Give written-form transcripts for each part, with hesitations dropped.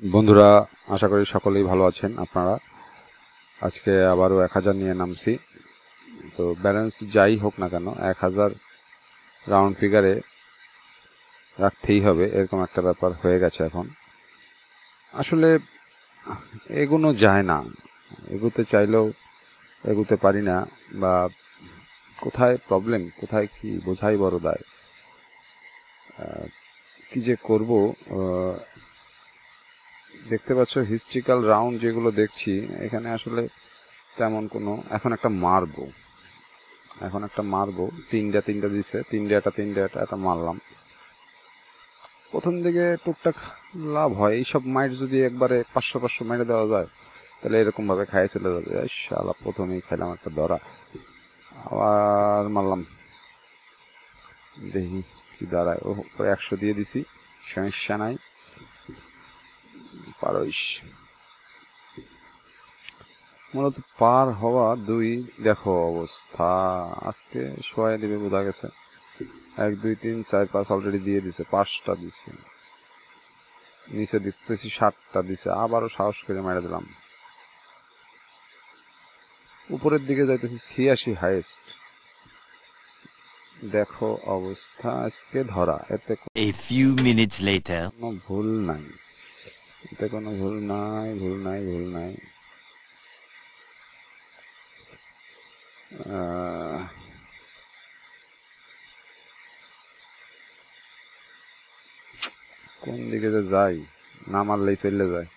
বন্ধুরা, আশা করি সকলেই ভালো আছেন আপনারা। আজকে আবারও 1000 নিয়ে নামছি। তো ব্যালেন্স যাই হোক না কেন 1000 রাউন্ড ফিগারে রাখতেই হবে, এরকম একটা ব্যাপার হয়ে গেছে এখন। আসলে এগোনো যায় না, এগোতে চাইলেও এগোতে পারি না, বা কোথায় প্রবলেম, কোথায় কি বোঝাই বড় দায়। কি যে করব। দেখতে পাচ্ছ হিস্ট্রিক্যাল রাউন্ড যেগুলো দেখছি, এখানে আসলে তেমন কোনো এখন একটা মারবো তিনটা দিছে, তিনটা এটা মারলাম। প্রথম দিকে টুকটাক লাভ হয়, এইসব মাইট যদি একবারে 500 মেরে দেওয়া যায় তাহলে এরকম ভাবে খাইয়ে চলে যাবে। শালা প্রথমেই খাইলাম একটা ধরা, আবার মারলাম, দেখি কি দাঁড়ায়। ও 100 দিয়ে দিছি, সমস্যা নাই, পারইস। মূলত পার হওয়া দুই, দেখো অবস্থা, আজকে শোয়া দিবে বোঝা গেছে। 1 2 3 4 5 অলরেডি দিয়ে দিছে, 5টা দিছে, নিচে দেখতেছি 7টা দিছে, আবারও সাহস করে মেরে দিলাম। উপরের দিকে যাইতেছি 86 হাইয়েস্ট। দেখো অবস্থা, আজকে ধরা। এতে A few minutes later. কোনো ভুল নাই, এতে কোনো ভুল নাই, ভুল নাই, ভুল নাই। কোন দিকে যে যাই, না মারলেই চলে যায়।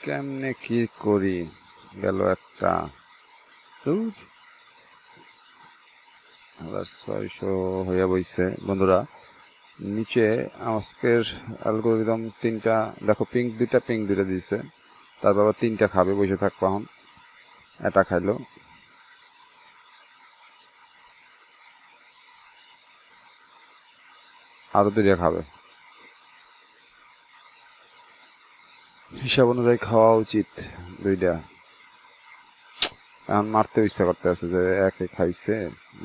কেমনে কি করি, গেল একটা। আবার 600 হইয়া বইছে। বন্ধুরা, নিচে আজকের অ্যালগোরিদম 3টা, দেখো পিঙ্ক 2টা দিয়েছে, তারপর আবার 3টা খাবে, বসে থাকবো এখন। এটা খাইলো, আরো 2টা খাবে। হিসাব অনুযায়ী খাওয়া উচিত 2টা। এখন মারতে ইচ্ছা করতে আছে যে একে খাইছে,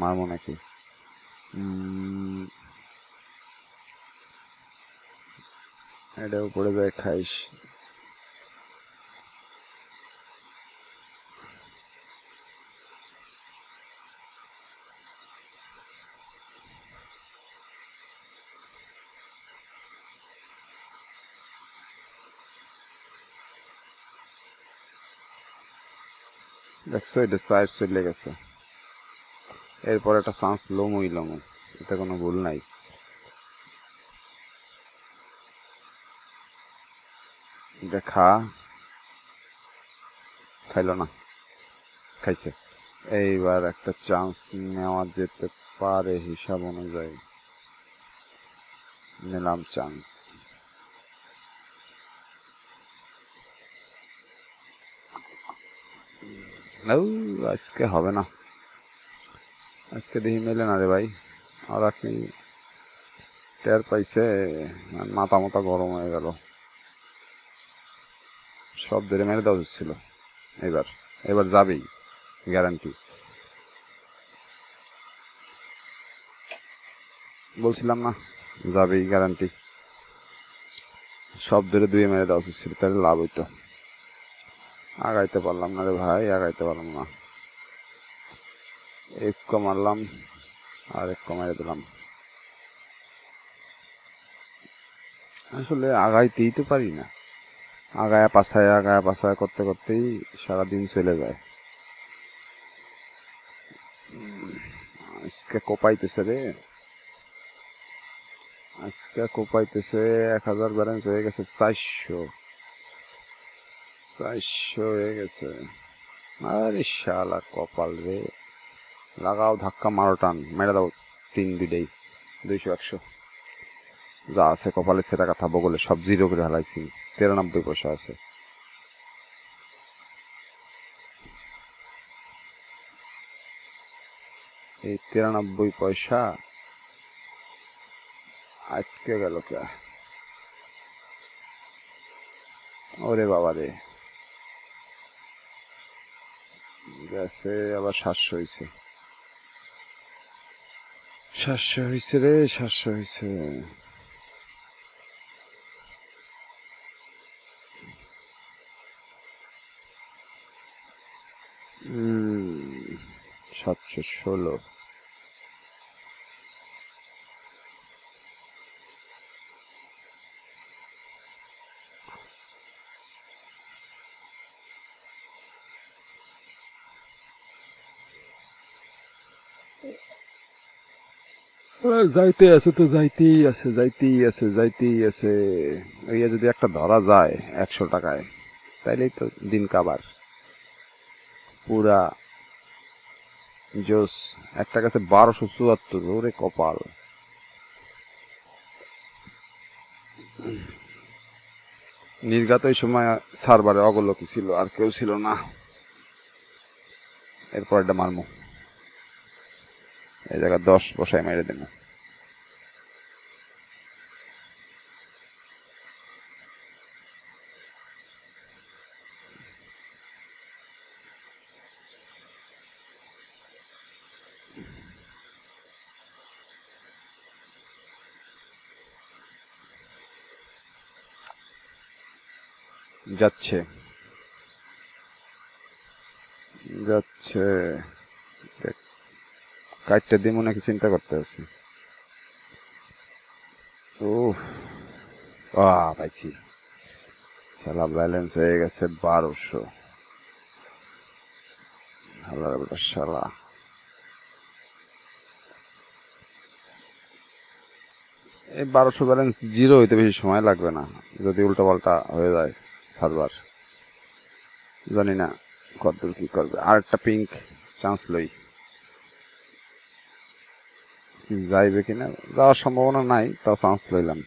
মারবো নাকি। এটা উপরে যায় খাইস। দেখছো, এটা সাইড চলে গেছে। এরপর একটা চান্স লমই, এতে কোনো ভুল নাই। এটা খাইলো না, খাইছে। এইবার একটা চান্স নেওয়া যেতে পারে হিসাব অনুযায়ী, নিলাম চান্স। আজকে হবে না, আজকে দেখি মেলে না রে ভাই। আর কি টের পাইছে, মাথা মাথা গরম হয়ে গেল। সব ধরে মেরে দেওয়া ছিল। এবার এবার যাবেই, গ্যারান্টি। বলছিলাম না, যাবেই গ্যারান্টি। সব ধরে 2 মেরে দেওয়া ছিল, তাহলে লাভ হইতো। আগাইতে পারলাম না রে ভাই, আগাইতে পারলাম না। এক মারলাম, আর এক মেরে দিলাম। আসলে আগাইতেই তো পারি না, আগায়া পাছায় করতে করতেই সারাদিন চলে যায়। আজকে কোপাইতেছে রে, আজকে কোপাইতেছে। 1000 ব্যালেন্স হয়ে গেছে 400 হয়ে গেছে। আরে শালা কপাল রে, লাগাও ধাক্কা, মারো টান, মেরে দাও 2টাই 200 100 যা আছে কপালে, সেটা কথা বগলে সব জিরো করে হালাইছি। 93 পয়সা আছে। এই 93 পয়সা আটকে গেল কে? ওরে বাবা রে, গেছে আবার 700 হয়েছে। 700 হয়েছে রে, 700 হয়েছে। হুম, 716। যাইতে আছে তো, যাইতেই আছে, যাইতেই আছে, যাইতেই আছে। ওই যদি একটা ধরা যায় 100 টাকায়, তাইলেই তো দিন কাবার পুরা জোস। একটা কাছে 1274, ওরে কপাল। নির্ঘাত ওই সময় সার্ভারে অগলকি ছিল, আর কেউ ছিল না। এরপর এটা মারমু, এই জায়গায় 10 বসায় মেরে দেবো। যাচ্ছে, যাচ্ছে। কাইটটা দিয়ে মনে কি চিন্তা করতে আছি। উফ, পাইছি। শালা ব্যালেন্স হয়ে গেছে 1200। শালা এই 1200 ব্যালেন্স জিরো হইতে বেশি সময় লাগবে না, যদি উল্টা পাল্টা হয়ে যায় সার্ভার। জানি না কতদূর কি করবে। আর একটা পিঙ্ক চান্স লই, যাইবে কিনা, যাওয়ার সম্ভাবনা নাই, তাও চান্স লইলাম।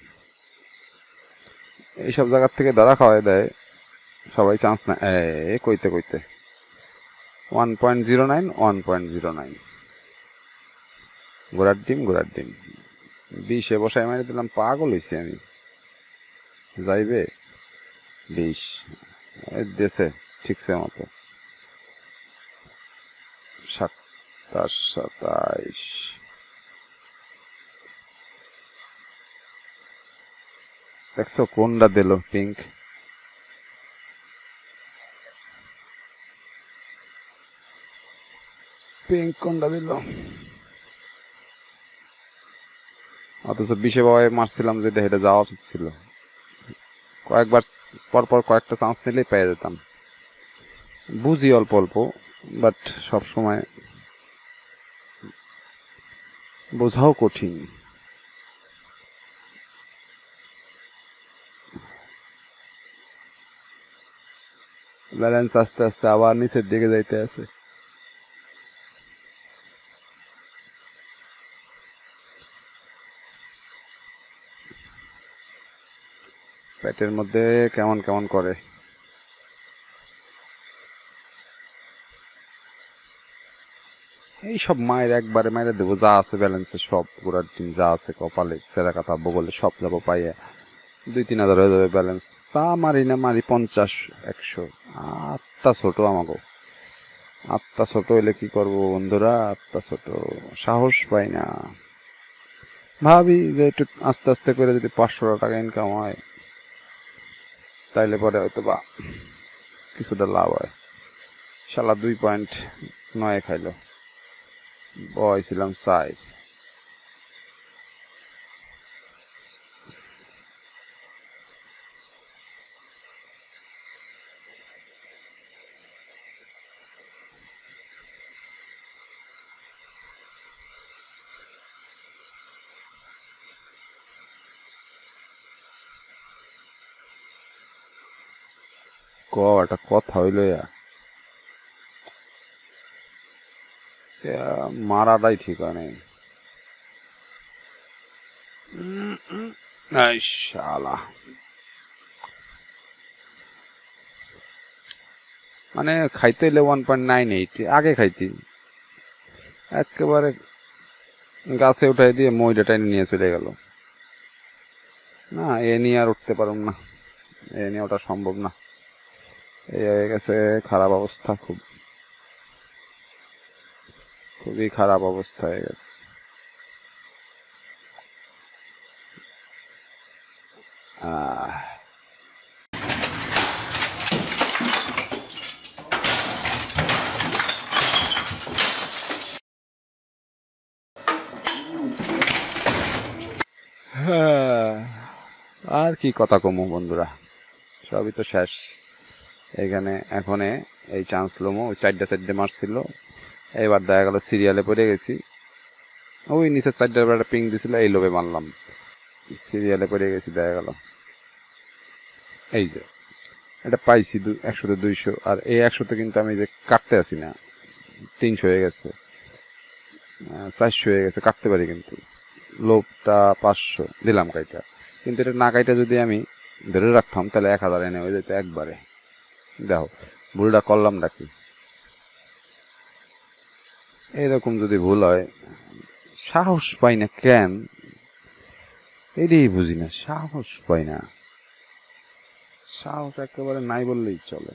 এইসব জায়গার থেকে ধরা খাওয়াই দেয় সবাই, চান্স না এ কইতে কইতে। 1.09, 1.09। ঘোড়ার ডিম, ঘোড়ার ডিম। 20-এ বসায় মেরে দিলাম, পাগল হয়েছি আমি। যাইবে 20 দেশে ঠিকছে মতো। 27, 27। দেখছো কোনটা দিল পিঙ্ক? পিঙ্ক কোনটা দিল? অথচ 20-এ বাবায় মারছিলাম, যেটা হেঁটে যাওয়া উচিত ছিল। কয়েকবার পরপর কয়েকটা চান্স নিলেই পেয়ে যেতাম। বুঝি অল্প অল্প, বাট সব সময় বোঝাও কঠিন। ব্যালেন্স আস্তে আস্তে আবার নিচের দিকে যাইতে আছে। পেটের মধ্যে কেমন কেমন করে। এই সব মায়ের একবারে মায়ের দেবো, যা আছে ব্যালেন্সে সব, গোড়ার টিম যা আছে কপালে সেরা কথা বগলে সব যাবো পাইয়ে। 2-3 হাজার হয়ে যাবে ব্যালেন্স। তা মারি না, মারি 50, 100। আত্মা ছোট আমাকে, আত্মা ছোট হইলে কি করবো বন্ধুরা, আত্মা ছোট, সাহস পাই না। ভাবি যে একটু আস্তে আস্তে করে যদি 500 টাকা ইনকাম হয়, তাইলে পরে হয়তো বা কিছুটা লাভ হয়। শালা 2.9 খাইলো, বয়ছিলাম 4। একটা কথা হইলো মারাটাই ঠিক হয় নাই। শালা মানে খাইতে এলে 1.98 আগে খাইতি একেবারে গাছে উঠাই দিয়ে মইটা টাইনে নিয়ে চলে গেল। না, এ নিয়ে আর উঠতে পারুম না, এ নিয়ে ওটা সম্ভব না। এই হয়ে গেছে খারাপ অবস্থা, খুবই খারাপ অবস্থা হয়ে গেছে। আর কি কথা কমু বন্ধুরা, সবই তো শেষ। এখানে এখনে এই চান্স লমো, ওই চারটে মারছিল, এবার দেখা গেল সিরিয়ালে পড়ে গেছি। ওই নিচের চারটার একটা পিং দিছিল, এই লোভে মারলাম, সিরিয়ালে পড়ে গেছি। দেখা গেল এই যে এটা পাইছি 100তে 200, আর এই 100তে কিন্তু আমি যে কাটতে আসি না, 300 হয়ে গেছে, 400 হয়ে গেছে, কাটতে পারি কিন্তু। লোভটা 500 দিলাম কাইটা, কিন্তু এটা না কাইটা যদি আমি ধরে রাখতাম তাহলে 1000 এনে হয়ে যেত একবারে। দেখো ভুলটা করলাম নাকি, এরকম যদি ভুল হয়, সাহস পাই না কেন, এটাই বুঝি না, সাহস পাই না, সাহস একেবারে নাই বললেই চলে।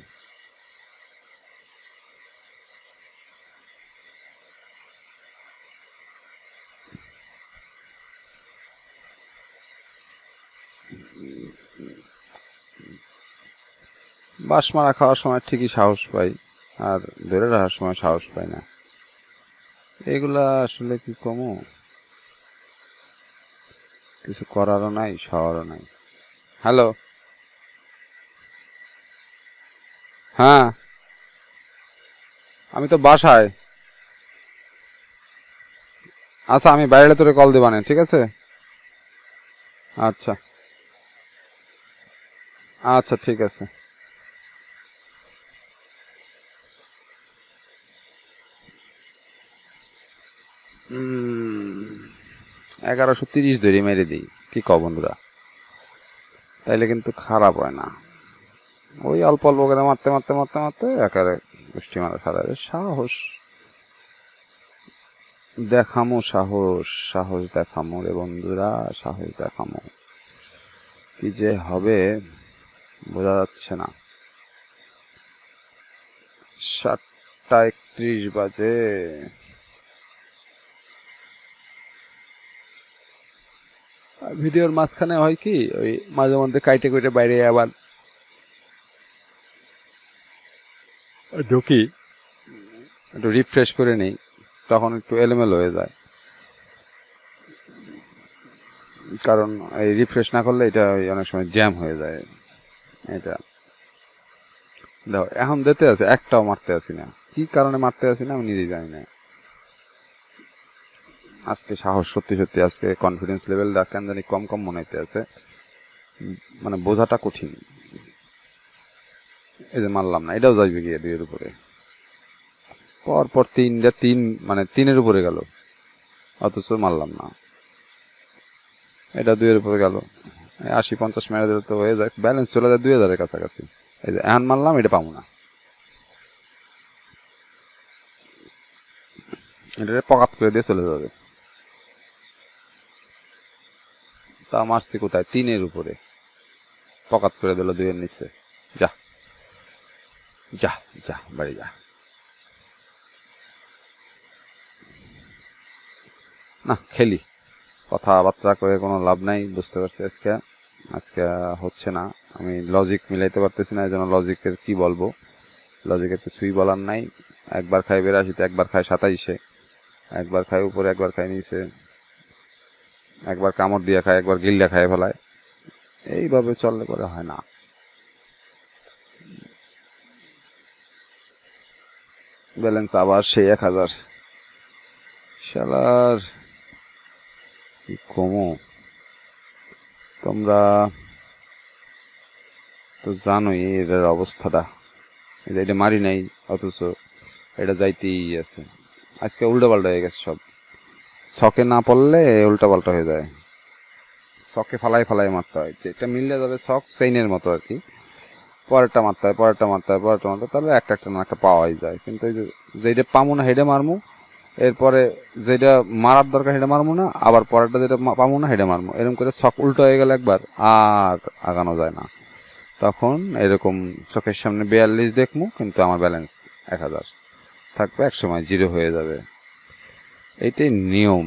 বাঁশ মারা খাওয়ার সময় ঠিকই সাহস পাই, আর ধরে রাখার সময় সাহস পাই না। এগুলা আসলে কি কমো, কিছু করারও নাই, সওয়ারও নাই। হ্যালো, হ্যাঁ আমি তো বাসায়। আচ্ছা আমি বাইরে তোরে কল দেবানে, ঠিক আছে? আচ্ছা আচ্ছা ঠিক আছে। 1130 ধরে মেরে দিই, কি কও বন্ধুরা? তাইলে কিন্তু খারাপ হয় না। ওই অল্প অল্প করে মারতে মারতে মারতে মারতে একারে গোষ্ঠী মারা সারা সাহস দেখামো, সাহস সাহস দেখামো রে বন্ধুরা, সাহস দেখামো। কি যে হবে বোঝা যাচ্ছে না। 7টা 31 বাজে। ভিডিওর মাঝখানে হয় কি, ওই মাঝে মধ্যে কাইটে কুইটে বাইরে আবার ঢুকি, একটু রিফ্রেশ করে নেই, তখন একটু এলোমেলো হয়ে যায়। কারণ এই রিফ্রেশ না করলে এটা অনেক সময় জ্যাম হয়ে যায়। এটা দেখো এখন দিতে আছে, একটাও মারতে আসি না, কি কারণে মারতে আসি না আমি নিজেই জানি না। আজকে সাহস সত্যি সত্যি, আজকে কনফিডেন্স লেভেলটা কেন জানি কম কম মনে হইতে আছে, মানে বোঝাটা কঠিন। এই যে মারলাম না, এটাও যাইবে গিয়ে 2-এর উপরে, পর তিন মানে 3-এর উপরে গেল, অথচ মারলাম না। এটা 2-এর উপরে গেল, 80-50 মেরে দিলে তো হয়ে যায়, ব্যালেন্স চলে যায় 2000-এর কাছাকাছি। এই যে এখন মারলাম, এটা পাবো না, এটা পকাত করে দিয়ে চলে যাবে। তা মারছি কোথায়, 3-এর উপরে, পকাত করে দিল 2-এর নিচে। যা যা যা বাড়ি যা। না খেলি, কথাবার্তা করে কোনো লাভ নাই, বুঝতে পারছি আজকে আজকে হচ্ছে না। আমি লজিক মিলাইতে পারতেছি না, এই জন্য লজিকের কি বলবো, লজিকের কিছুই বলার নাই। একবার খাই 82-তে, একবার খাই 27-এ, একবার খাই উপরে, একবার খাই নিচে, একবার কামড় দিয়ে খায়, একবার গিল্লা খায় ফেলায়। এইভাবে চললে পরে হয় না। ব্যালেন্স আবার সেই 1000। শালার কি কমো, তোমরা তো জানোই এর অবস্থাটা। এটা মারি নাই, অথচ এটা যাইতেই আছে। আজকে উল্টাপাল্টা হয়ে গেছে সব, শখে না পড়লে উল্টাপাল্টা হয়ে যায়, শখে ফালাই ফালাই মারতে হয়। এটা মিললে যাবে শখ সেইনের মতো আর কি, পরেরটা মারতে হয়, পরেরটা মারতে হয়, পরেরটা মারতে হয়, তাহলে একটা একটা না একটা পাওয়াই যায়। কিন্তু এই যেটা পামো না হেডে মারমু, এরপরে যেটা মারার দরকার সেটা মারবো না, আবার পরেরটা যেটা পাবো না সেটা মারবো, এরকম করে ছক উল্টো হয়ে গেলে একবার আর আগানো যায় না। তখন এরকম চোখের সামনে 42 দেখবো, কিন্তু আমার ব্যালেন্স 1000 থাকবে, একসময় 0 হয়ে যাবে। এটাই নিয়ম,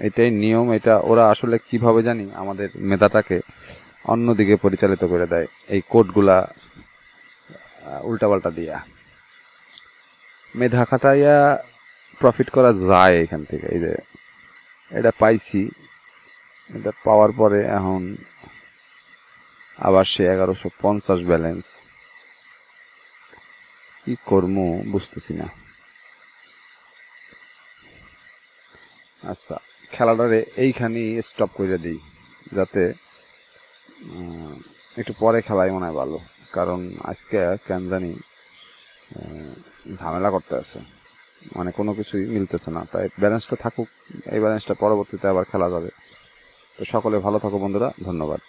এটাই নিয়ম। এটা ওরা আসলে কিভাবে জানি আমাদের মেধাটাকে অন্যদিকে পরিচালিত করে দেয় এই কোডগুলা উল্টাপাল্টা দিয়া। মেধা খাটাইয়া প্রফিট করা যায় এখান থেকে। এই যে এটা পাইছি, এটা পাওয়ার পরে এখন আবার সে 1150 ব্যালেন্স, কি করবো বুঝতেছি না। আচ্ছা, খেলাটারে এইখানেই স্টপ করে দিই, যাতে একটু পরে খেলাই মনে হয় ভালো, কারণ আজকে কেন জানি ঝামেলা করতে আছে, মানে কোনো কিছুই মিলতেছে না। তাই ব্যালেন্সটা থাকুক, এই ব্যালেন্সটা পরবর্তীতে আবার খেলা যাবে। তো সকলে ভালো থাকো বন্ধুরা, ধন্যবাদ।